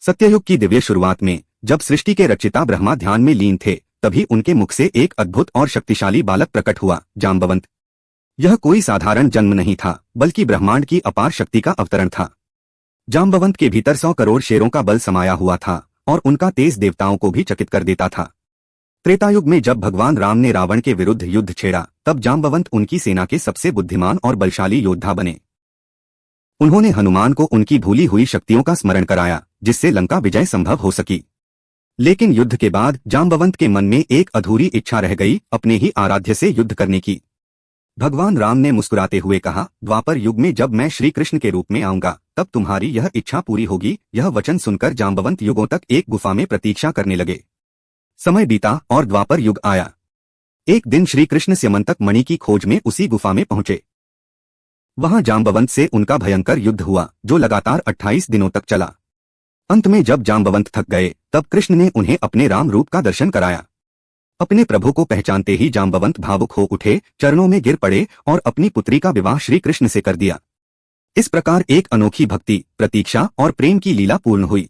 सत्ययुग की दिव्य शुरुआत में जब सृष्टि के रचिता ब्रह्मा ध्यान में लीन थे, तभी उनके मुख से एक अद्भुत और शक्तिशाली बालक प्रकट हुआ, जाम्बवंत। यह कोई साधारण जन्म नहीं था, बल्कि ब्रह्मांड की अपार शक्ति का अवतरण था। जाम्बवंत के भीतर 100 करोड़ शेरों का बल समाया हुआ था और उनका तेज देवताओं को भी चकित कर देता था। त्रेतायुग में जब भगवान राम ने रावण के विरुद्ध युद्ध छेड़ा, तब जाम्बवंत उनकी सेना के सबसे बुद्धिमान और बलशाली योद्धा बने। उन्होंने हनुमान को उनकी भूली हुई शक्तियों का स्मरण कराया, जिससे लंका विजय संभव हो सकी। लेकिन युद्ध के बाद जाम्बवंत के मन में एक अधूरी इच्छा रह गई, अपने ही आराध्य से युद्ध करने की। भगवान राम ने मुस्कुराते हुए कहा, द्वापर युग में जब मैं श्री कृष्ण के रूप में आऊंगा, तब तुम्हारी यह इच्छा पूरी होगी। यह वचन सुनकर जाम्बवंत युगों तक एक गुफा में प्रतीक्षा करने लगे। समय बीता और द्वापर युग आया। एक दिन श्री कृष्ण स्यमंतक मणि की खोज में उसी गुफा में पहुंचे। वहां जाम्बवंत से उनका भयंकर युद्ध हुआ, जो लगातार 28 दिनों तक चला। अंत में जब जाम्बवंत थक गए, तब कृष्ण ने उन्हें अपने राम रूप का दर्शन कराया। अपने प्रभु को पहचानते ही जाम्बवंत भावुक हो उठे, चरणों में गिर पड़े और अपनी पुत्री का विवाह श्री कृष्ण से कर दिया। इस प्रकार एक अनोखी भक्ति, प्रतीक्षा और प्रेम की लीला पूर्ण हुई।